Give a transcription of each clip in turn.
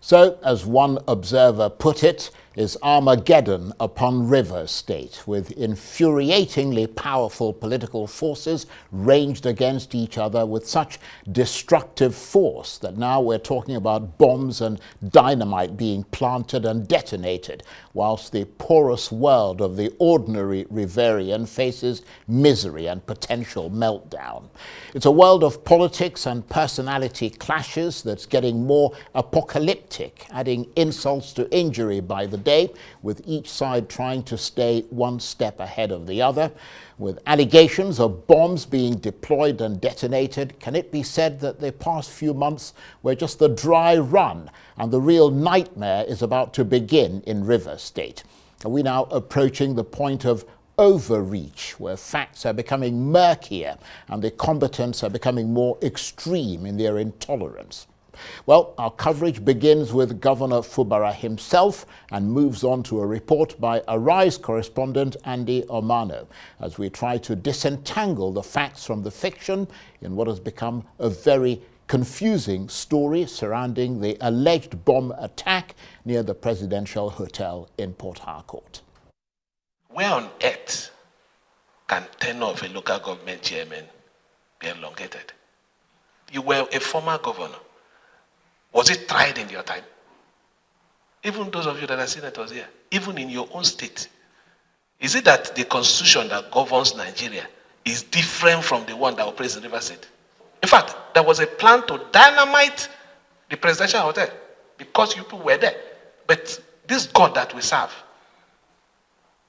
So, as one observer put it, is Armageddon upon River State, with infuriatingly powerful political forces ranged against each other with such destructive force that now we're talking about bombs and dynamite being planted and detonated, whilst the porous world of the ordinary Riverian faces misery and potential meltdown. It's a world of politics and personality clashes that's getting more apocalyptic, adding insults to injury by the day, with each side trying to stay one step ahead of the other. With allegations of bombs being deployed and detonated, can it be said that the past few months were just the dry run and the real nightmare is about to begin in River State? Are we now approaching the point of overreach, where facts are becoming murkier and the combatants are becoming more extreme in their intolerance? Well, our coverage begins with Governor Fubara himself and moves on to a report by Arise correspondent Andy Omano as we try to disentangle the facts from the fiction in what has become a very confusing story surrounding the alleged bomb attack near the presidential hotel in Port Harcourt. Where on earth can tenure of a local government chairman be elongated? You were a former governor. Was it tried in your time? Even those of you that are senators here, even in your own state, is it that the constitution that governs Nigeria is different from the one that operates in River State? In fact, there was a plan to dynamite the presidential hotel because you people were there. But this God that we serve,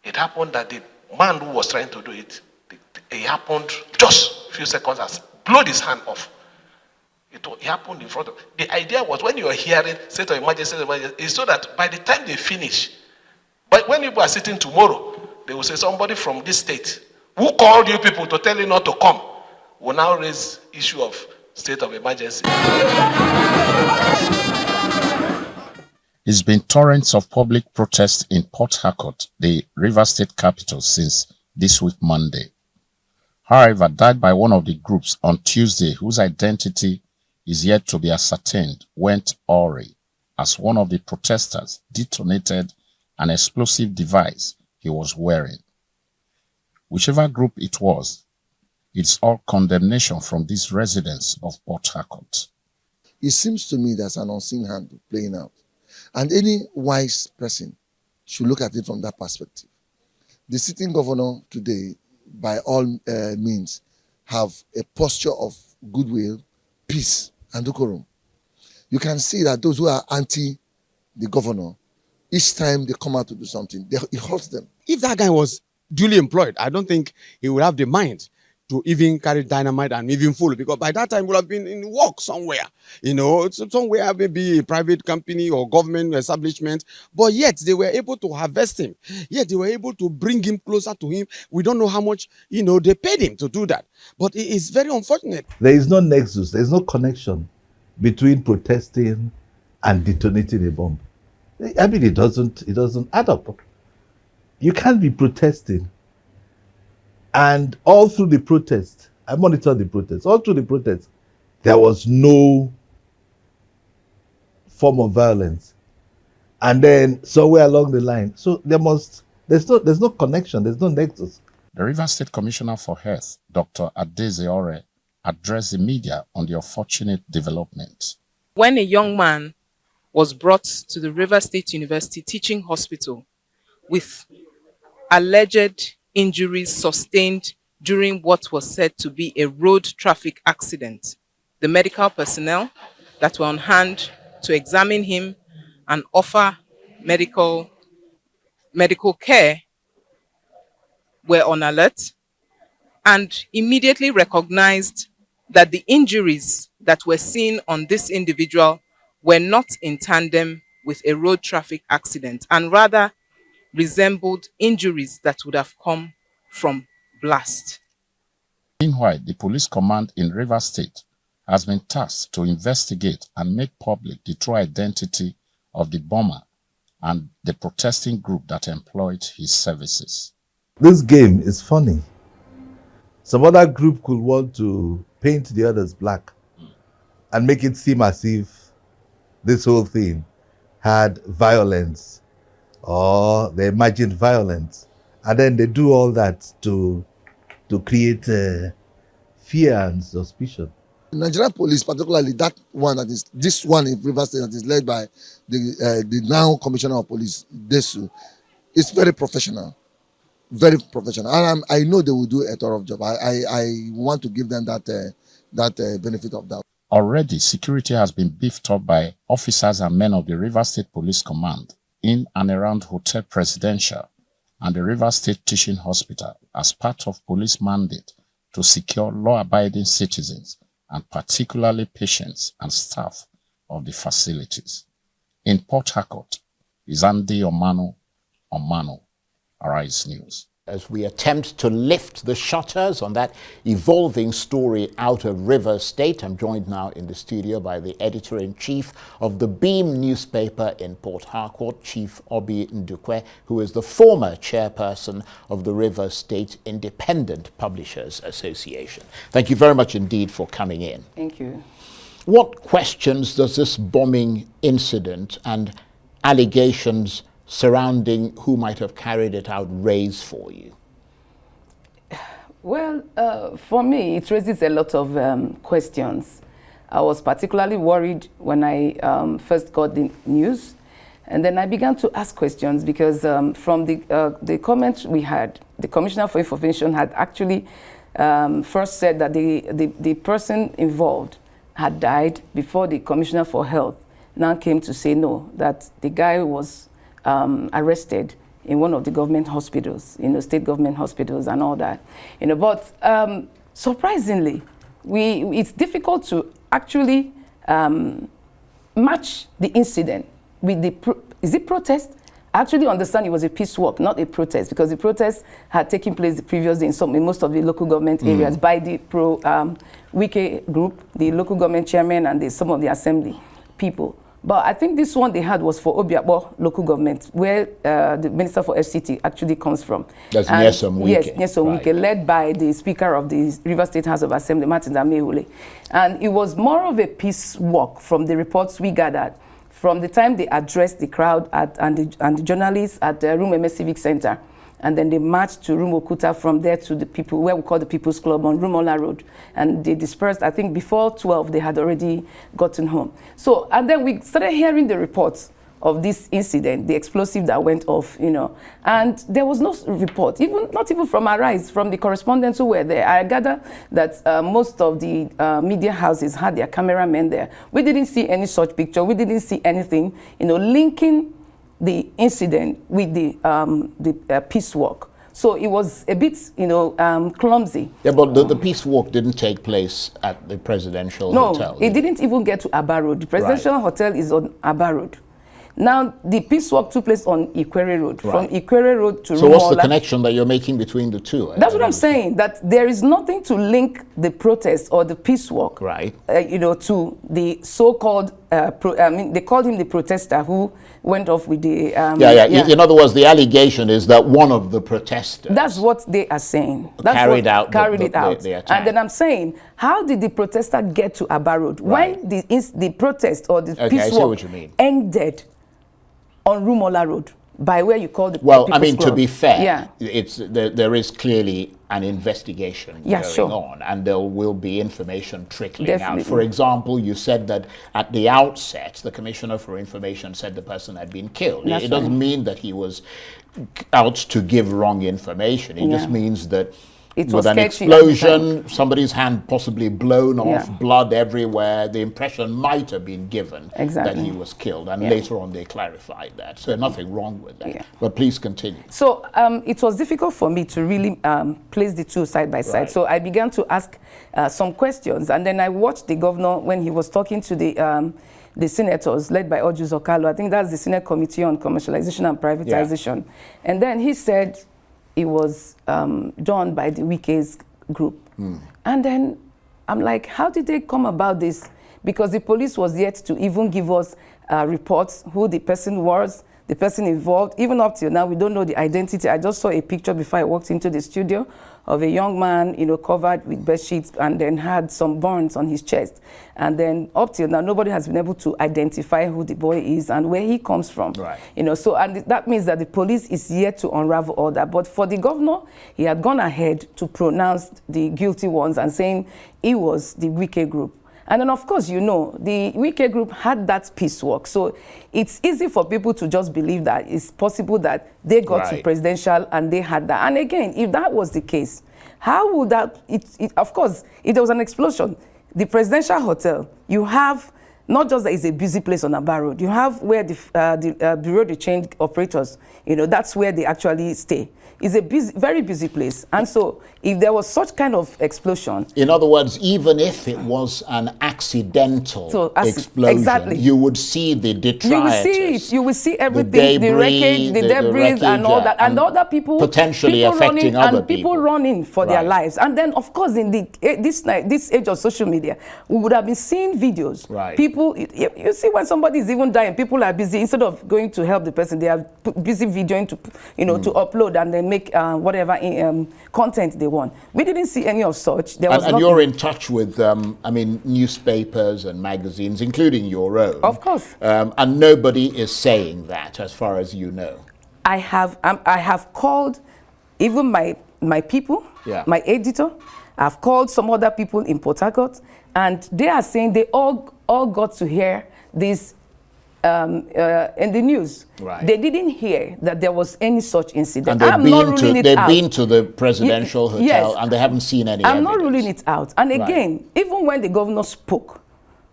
it happened that the man who was trying to do it, it happened just a few seconds as blowed his hand off. It happened in front of. The idea was when you are hearing state of emergency, is so that by the time they finish, but when people are sitting tomorrow, they will say somebody from this state who called you people to tell you not to come will now raise issue of state of emergency. It's been torrents of public protest in Port Harcourt, the River State capital, since this week Monday. However, that by one of the groups on Tuesday, whose identity is yet to be ascertained, went awry as one of the protesters detonated an explosive device he was wearing. Whichever group it was, it's all condemnation from these residents of Port Harcourt. It seems to me there's an unseen hand playing out. And any wise person should look at it from that perspective. The sitting governor today, by all means, have a posture of goodwill, peace, and decorum. You can see that those who are anti the governor, each time they come out to do something, it hurts them. If that guy was duly employed, I don't think he would have the mind to even carry dynamite and even full, because by that time he would have been in work somewhere, somewhere, maybe a private company or government establishment, but yet they were able to harvest him, yet they were able to bring him closer to him. We don't know how much, they paid him to do that, but it is very unfortunate. There is no nexus, there is no connection between protesting and detonating a bomb. I mean, it doesn't add up. You can't be protesting, and all through the protest, I monitored the protest, all through the protest, there was no form of violence. And then somewhere along the line, so there's no connection, there's no nexus. The River State Commissioner for Health, Dr. Adeze Ore, addressed the media on the unfortunate development. When a young man was brought to the River State University Teaching Hospital with alleged injuries sustained during what was said to be a road traffic accident, the medical personnel that were on hand to examine him and offer medical care were on alert and immediately recognized that the injuries that were seen on this individual were not in tandem with a road traffic accident and rather resembled injuries that would have come from blast. Meanwhile, the police command in River State has been tasked to investigate and make public the true identity of the bomber and the protesting group that employed his services. This game is funny. Some other group could want to paint the others black and make it seem as if this whole thing had violence or they imagined violence, and then they do all that to create fear and suspicion. The Nigerian police, particularly this one in Rivers State that is led by the now Commissioner of Police, Desu, is very professional. Very professional. And I know they will do a thorough job. I want to give them that benefit of doubt. Already, security has been beefed up by officers and men of the Rivers State Police Command in and around Hotel Presidential and the Rivers State Teaching Hospital as part of police mandate to secure law-abiding citizens and particularly patients and staff of the facilities. In Port Harcourt, Izandi Omano, Arise News. As we attempt to lift the shutters on that evolving story out of Rivers State, I'm joined now in the studio by the editor-in-chief of the Beam newspaper in Port Harcourt, Chief Obi Ndukwe, who is the former chairperson of the Rivers State Independent Publishers Association. Thank you very much indeed for coming in. Thank you. What questions does this bombing incident and allegations surrounding who might have carried it out raise for you? Well, for me, it raises a lot of questions. I was particularly worried when I first got the news, and then I began to ask questions because from the comments we had, the Commissioner for Information had actually first said that the person involved had died before the Commissioner for Health now came to say no, that the guy was arrested in one of the government hospitals, state government hospitals and all that. But surprisingly, it's difficult to actually match the incident with is it protest? I actually understand it was a peace walk, not a protest, because the protest had taken place the previous day in most of the local government areas by the Pro-Wike group, the local government chairman and some of the assembly people. But I think this one they had was for Obiakpo local government, where the Minister for FCT actually comes from. That's Nyesom Wike. Yes, Nyesom Wike, led by the Speaker of the Rivers State House of Assembly, Martin Ameule. And it was more of a peace walk from the reports we gathered. From the time they addressed the crowd and the journalists at the Rumeme Civic Center, and then they marched to Room Okuta, from there to the people, where we call the People's Club on Rumola Road. And they dispersed, I think before 12, they had already gotten home. So, and then we started hearing the reports of this incident, the explosive that went off, and there was no report, not even from Arise, from the correspondents who were there. I gather that most of the media houses had their cameramen there. We didn't see any such picture. We didn't see anything, linking the incident with the peace walk. So it was a bit, clumsy. Yeah, but the peace walk didn't take place at the presidential hotel. No, it didn't even get to Aba Road. The presidential hotel is on Aba Road. Now, the peace walk took place on Ikwere Road, from Ikwere Road to So what's the connection that you're making between the two? That's what I'm saying, that there is nothing to link the protest or the peace walk, to the so-called, they called him the protester who went off with the... In other words, the allegation is that one of the protesters... That's what they are saying. Carried out the attack. And then I'm saying, how did the protester get to Aba Road? When the protest or the peace walk ended on Rumola Road, by where you call the People's Club. To be fair, there is clearly an investigation going on, and there will be information trickling out. For example, you said that at the outset, the Commissioner for Information said the person had been killed. It doesn't mean that he was out to give wrong information. It just means that with an explosion, somebody's hand possibly blown off, blood everywhere. The impression might have been given that he was killed, and later on they clarified that. So nothing wrong with that. But please continue. So it was difficult for me to really place the two side by side. So I began to ask some questions, and then I watched the governor when he was talking to the senators led by Ojus Okalo. I think that's the Senate Committee on Commercialization and Privatization. And then he said it was done by the Wike's group. And then I'm like, how did they come about this? Because the police was yet to even give us reports who the person was, the person involved. Even up till now, we don't know the identity. I just saw a picture before I walked into the studio of a young man, you know, covered with bed sheets and then had some burns on his chest. And then up till now, nobody has been able to identify who the boy is and where he comes from. Right. You know, so, and that means that the police is yet to unravel all that. But for the governor, he had gone ahead to pronounce the guilty ones and saying it was the Wike group. And then, of course, you know, the Wike group had that piecework. So it's easy for people to just believe that it's possible that they got to presidential and they had that. And again, if that was the case, how would that, of course, if there was an explosion, the presidential hotel, you have, not just that it's a busy place on Aba Road, you have where the Bureau de Change operators, you know, that's where they actually stay. It's a busy, very busy place. And so if there was such kind of explosion. In other words, even if it was an accidental explosion, you would see the detritus. You will see it. You will see everything, the wreckage, the debris and all that. And other people potentially affecting other and people running for their lives. And then, of course, in this age of social media, we would have been seeing videos. People, you see when somebody is even dying, people are busy. Instead of going to help the person, they are busy videoing to, you know, to upload and then make whatever content they want. We didn't see any of such. There was and you're in touch with, I mean, newspapers and magazines, including your own. Of course. And nobody is saying that, as far as you know. I have called even my people, my editor. I've called some other people in Port Harcourt, and they are saying they all got to hear this in the news. They didn't hear that there was any such incident. And they've been to the presidential hotel and they haven't seen any evidence. I'm not ruling it out. And again, even when the governor spoke,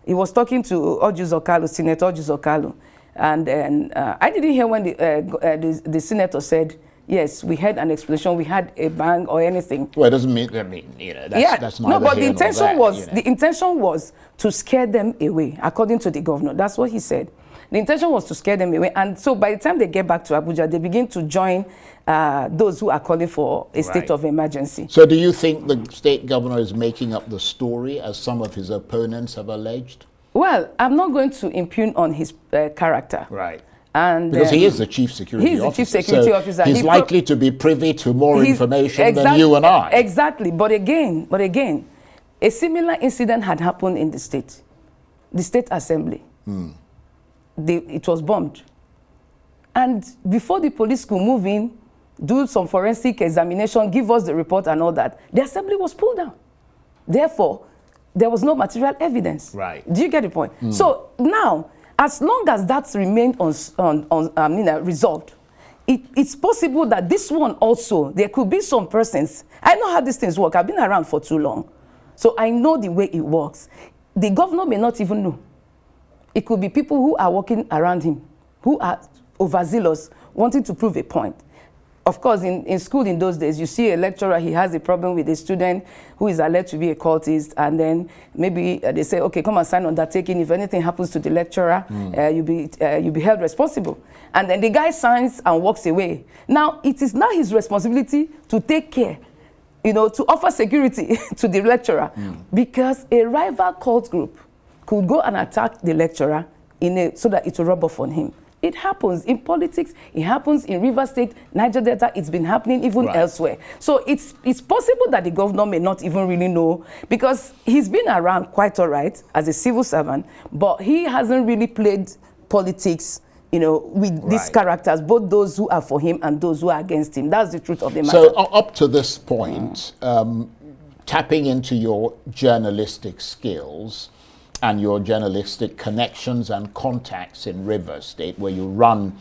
he was talking to Senator Oju Okalu, and I didn't hear when the senator said, yes, we had an explosion, we had a bang or anything. Well, it doesn't mean, you know, that's not. No, but the intention was to scare them away, according to the governor. That's what he said. The intention was to scare them away. And so by the time they get back to Abuja, they begin to join those who are calling for a state of emergency. So do you think the state governor is making up the story, as some of his opponents have alleged? Well, I'm not going to impugn on his character. And because he is the chief security officer. He's the chief security officer. He's likely to be privy to more information than you and I. Exactly. But again, a similar incident had happened in the state assembly. It was bombed. And before the police could move in, do some forensic examination, give us the report and all that, the assembly was pulled down. Therefore, there was no material evidence. Do you get the point? So now, as long as that's remained resolved, it's possible that this one also, there could be some persons. I know how these things work. I've been around for too long. So I know the way it works. The governor may not even know. It could be people who are walking around him, who are overzealous, wanting to prove a point. Of course, in school in those days, you see a lecturer, he has a problem with a student who is alleged to be a cultist, and then maybe they say, okay, come and sign undertaking. If anything happens to the lecturer, you'll be held responsible. And then the guy signs and walks away. Now, it is now his responsibility to take care, you know, to offer security to the lecturer, because a rival cult group could go and attack the lecturer so that it will rub off on him. It happens in politics, it happens in Rivers State, Niger Delta, it's been happening even elsewhere. So it's possible that the governor may not even really know, because he's been around quite all right as a civil servant, but he hasn't really played politics, you know, with these characters, both those who are for him and those who are against him. That's the truth of the matter. So up to this point, tapping into your journalistic skills and your journalistic connections and contacts in Rivers State, where you run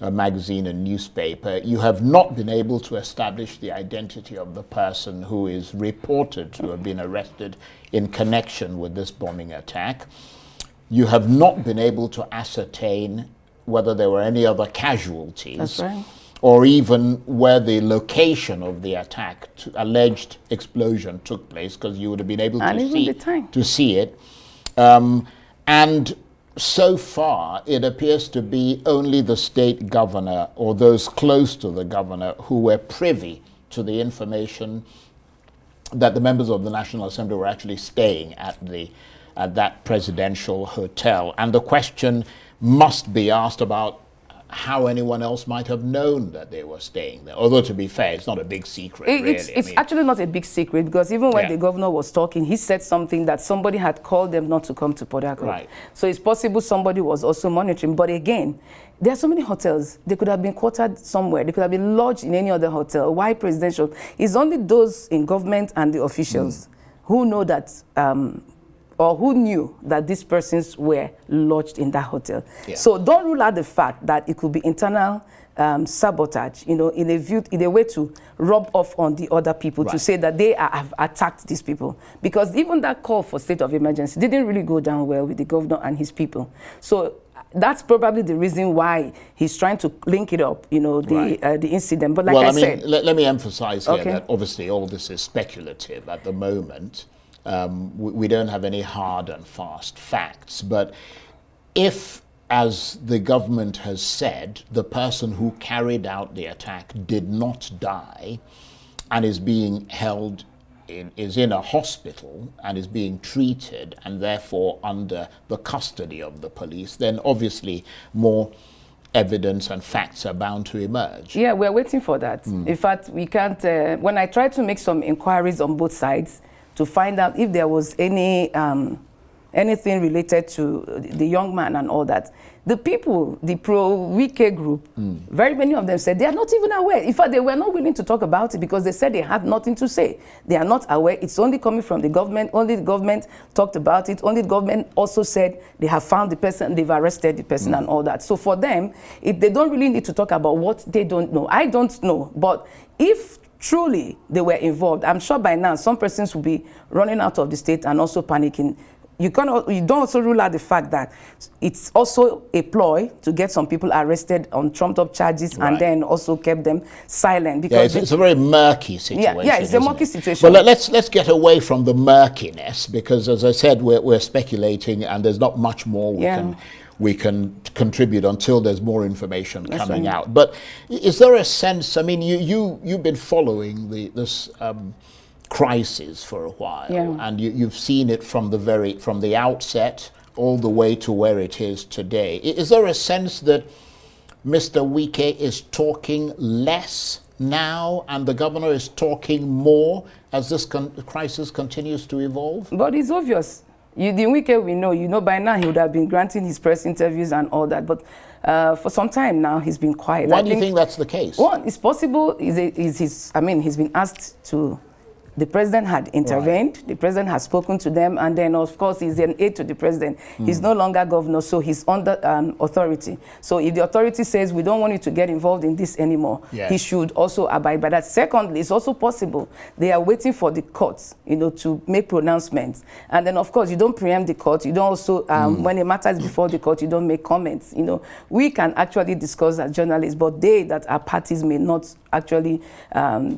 a magazine and newspaper, you have not been able to establish the identity of the person who is reported to have been arrested in connection with this bombing attack. You have not been able to ascertain whether there were any other casualties, or even where the location of the attack, alleged explosion, took place, because you would have been able to see it. And so far, it appears to be only the state governor or those close to the governor who were privy to the information that the members of the National Assembly were actually staying at that presidential hotel. And the question must be asked about how anyone else might have known that they were staying there. Although, to be fair, it's not a big secret, really. It's actually not a big secret, because even when the governor was talking, he said something that somebody had called them not to come to Port Harcourt. Right. So it's possible somebody was also monitoring. But again, there are so many hotels. They could have been quartered somewhere. They could have been lodged in any other hotel. Why presidential? It's only those in government and the officials who know that, or who knew that these persons were lodged in that hotel. Yeah. So don't rule out the fact that it could be internal sabotage, in a way to rub off on the other people, to say that they have attacked these people. Because even that call for state of emergency didn't really go down well with the governor and his people. So that's probably the reason why he's trying to link it up, the incident. But like I said, let me emphasize here that obviously all this is speculative at the moment. We don't have any hard and fast facts. But if, as the government has said, the person who carried out the attack did not die and is being held is in a hospital and is being treated and therefore under the custody of the police, then obviously more evidence and facts are bound to emerge. Yeah, we're waiting for that. In fact, we can't, when I tried to make some inquiries on both sides to find out if there was anything related to the young man and all that, the people, the Pro-Wike group, very many of them said they are not even aware. In fact, they were not willing to talk about it because they said they had nothing to say. They are not aware. It's only coming from the government. Only the government talked about it. Only the government also said they have found the person, they've arrested the person and all that. So for them, they don't really need to talk about what they don't know. I don't know. But if truly they were involved, I'm sure by now some persons will be running out of the state and also panicking. You don't also rule out the fact that it's also a ploy to get some people arrested on trumped-up charges and then also kept them silent. Because it's a very murky situation. Yeah, it's a murky situation. But let's get away from the murkiness, because, as I said, we're speculating and there's not much more we can contribute until there's more information coming out. But is there a sense? I mean, you've been following this crisis for a while, and you've seen it from the outset all the way to where it is today. Is there a sense that Mr. Wike is talking less now and the governor is talking more as this crisis continues to evolve? But it's obvious. The Wike we know, by now he would have been granting his press interviews and all that, but for some time now he's been quiet. Why do you think that's the case? One, it's possible, he's been asked to. The president had intervened, the president has spoken to them, and then of course he's an aide to the president. He's no longer governor, so he's under authority. So if the authority says we don't want you to get involved in this anymore, he should also abide by that. Secondly, it's also possible they are waiting for the courts, to make pronouncements. And then of course you don't preempt the court, you don't also, when a matter is before the court, you don't make comments. We can actually discuss as journalists, but they that are parties may not actually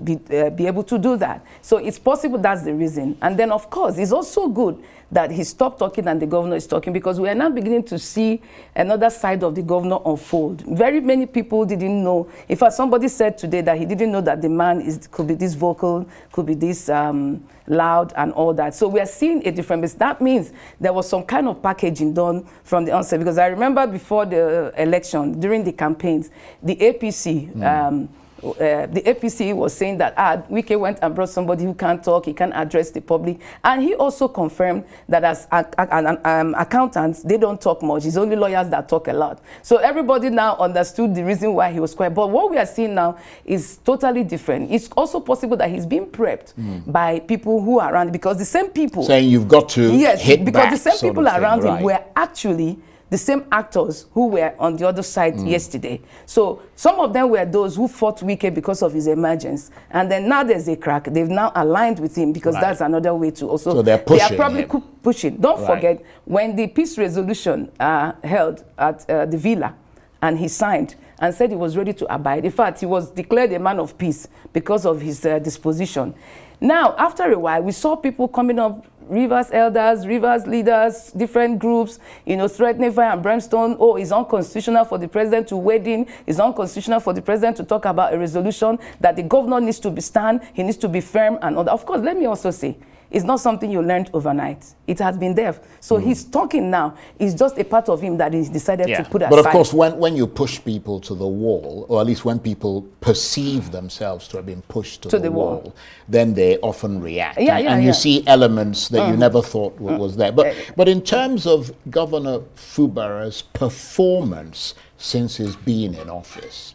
be able to do that. So it's possible that's the reason. And then, of course, it's also good that he stopped talking and the governor is talking, because we are now beginning to see another side of the governor unfold. Very many people didn't know. In fact, somebody said today that he didn't know that the man could be this vocal, could be this loud and all that. So we are seeing a difference. That means there was some kind of packaging done from the onset, because I remember before the election, during the campaigns, the APC, the APC was saying that Wike went and brought somebody who can't talk, he can't address the public. And he also confirmed that as accountants, they don't talk much. It's only lawyers that talk a lot. So everybody now understood the reason why he was quiet. But what we are seeing now is totally different. It's also possible that he's being prepped by people who are around, because the same people... Saying you've got to hit because back, the same people around him were actually the same actors who were on the other side yesterday. So some of them were those who fought Wike because of his emergence. And then now there's a crack. They've now aligned with him, because that's another way to also... So they're pushing They are probably pushing. Don't forget, when the peace resolution held at the villa, and he signed and said he was ready to abide. In fact, he was declared a man of peace because of his disposition. Now, after a while, we saw people coming up, Rivers elders, Rivers leaders, different groups, threatening fire and brimstone. Oh, it's unconstitutional for the president to wade in. It's unconstitutional for the president to talk about a resolution, that the governor needs to stand, he needs to be firm and all that. Of course, let me also say, It's not something you learned overnight. It has been there. So his talking now is just a part of him that he's decided to put aside. But of course, when you push people to the wall, or at least when people perceive themselves to have been pushed to the wall, then they often react. And you see elements that you never thought was there. But in terms of Governor Fubara's performance since he's been in office,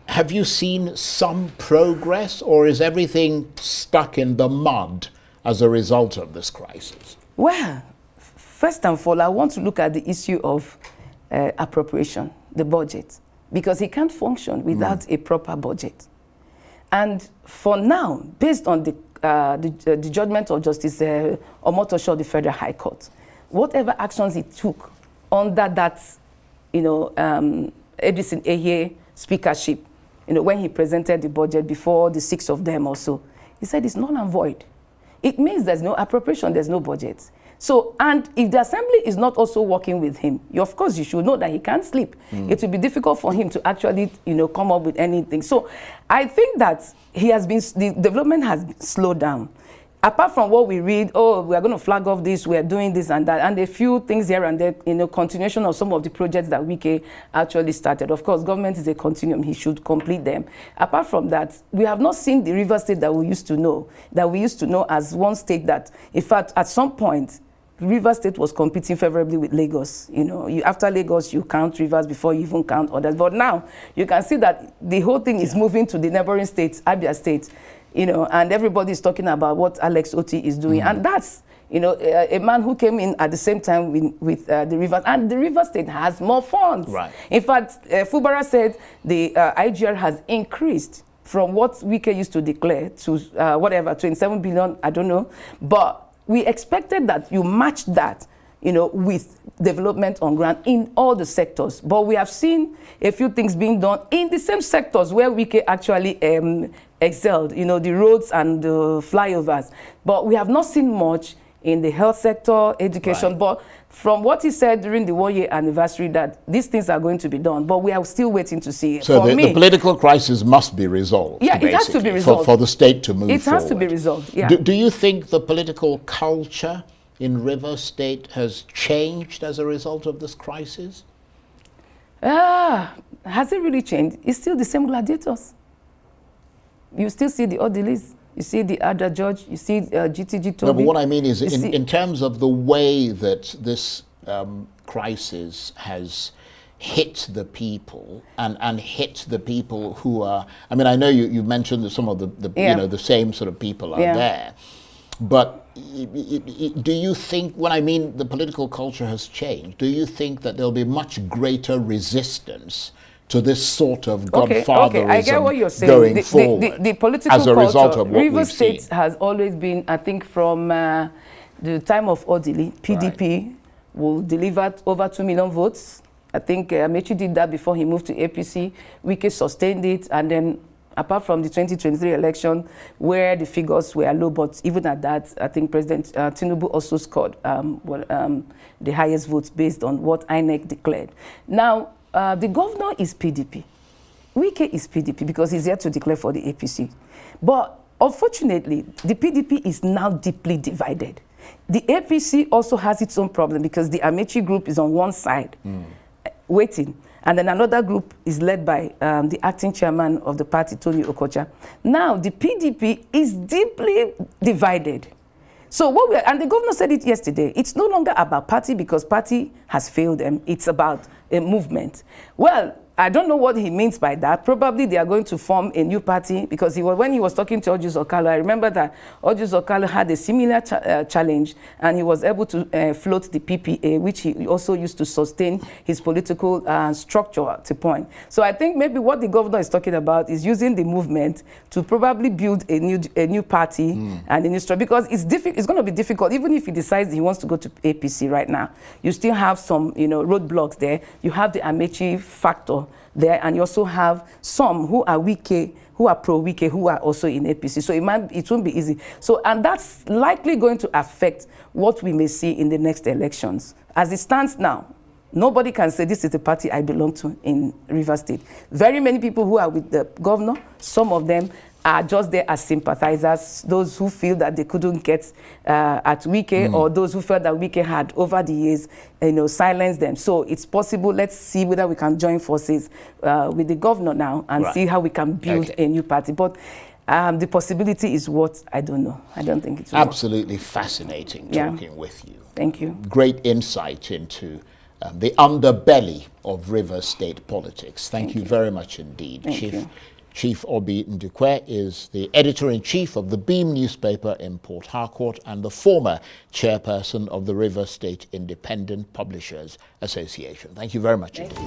have you seen some progress, or is everything stuck in the mud as a result of this crisis? Well, first and foremost, I want to look at the issue of appropriation, the budget, because he can't function without a proper budget. And for now, based on the judgment of Justice Omotosho of the Federal High Court, whatever actions he took under that, Edison Ehe speakership, when he presented the budget before the 6 of them or so, he said it's null and void. It means there's no appropriation, there's no budget. So, and if the assembly is not also working with him, of course you should know that he can't sleep. It will be difficult for him to actually, come up with anything. So I think that the development has slowed down. Apart from what we read, we are going to flag off this, we are doing this and that, and a few things here and there, continuation of some of the projects that Wike actually started. Of course, government is a continuum, he should complete them. Apart from that, we have not seen the River State that we used to know as one state that, in fact, at some point, River State was competing favorably with Lagos. After Lagos, you count rivers before you even count others. But now, you can see that the whole thing is moving to the neighboring states, Abia State, and everybody is talking about what Alex Oti is doing. And that's, a man who came in at the same time with the rivers. And the River State has more funds. Right. In fact, Fubara said the IGR has increased from what Wike used to declare to 27 billion, I don't know. But we expected that you match that, with development on ground in all the sectors. But we have seen a few things being done in the same sectors where Wike actually excelled, the roads and the flyovers. But we have not seen much in the health sector, education. Right. But from what he said during the 1-year anniversary, that these things are going to be done, but we are still waiting to see. So the political crisis must be resolved. Yeah, it has to be resolved. For the state to move forward. It has to be resolved, yeah. Do you think the political culture in River State has changed as a result of this crisis? Has it really changed? It's still the same gladiators. You still see the orderlies. You see the other judge, you see GTG Toby. No, but what I mean is, in terms of the way that this crisis has hit the people and hit the people who are, I mean, I know you mentioned that some of the same sort of people are there, but do you think, when I mean the political culture has changed, do you think that there'll be much greater resistance to this sort of godfatherism I get what you're saying. Going forward the political as a result of what River State has always been, I think, from the time of Odili, PDP will deliver over 2 million votes. I think Amechi did that before he moved to APC. Wike sustained it, and then apart from the 2023 election, where the figures were low, but even at that, I think President Tinubu also scored the highest votes based on what INEC declared. Now, the governor is PDP. Wike is PDP because he's here to declare for the APC. But unfortunately, the PDP is now deeply divided. The APC also has its own problem because the Amechi group is on one side, waiting. And then another group is led by the acting chairman of the party, Tony Okocha. Now, the PDP is deeply divided. So and the governor said it yesterday, it's no longer about party because party has failed them. It's about a movement. Well, I don't know what he means by that. Probably they are going to form a new party because when he was talking to Ojus Okalo, I remember that Ojus Okalo had a similar challenge and he was able to float the PPA, which he also used to sustain his political structure at a point. So I think maybe what the governor is talking about is using the movement to probably build a new party and a new structure, because it's going to be difficult. Even if he decides he wants to go to APC right now, you still have some roadblocks there. You have the Amechi factor there, and you also have some who are Wike, who are pro-Wike, who are also in APC. So it won't be easy. So, and that's likely going to affect what we may see in the next elections. As it stands now, nobody can say this is the party I belong to in River State. Very many people who are with the governor, some of them are just there as sympathizers, those who feel that they couldn't get at Wike, or those who felt that Wike had over the years, silenced them. So it's possible. Let's see whether we can join forces with the governor now and see how we can build a new party. But the possibility is what I don't know. I don't think it's absolutely fascinating talking with you. Thank you. Great insight into the underbelly of Rivers State politics. Thank you very much indeed, Chief Obi Ndukwe is the editor-in-chief of the Beam newspaper in Port Harcourt and the former chairperson of the Rivers State Independent Publishers Association. Thank you very much indeed.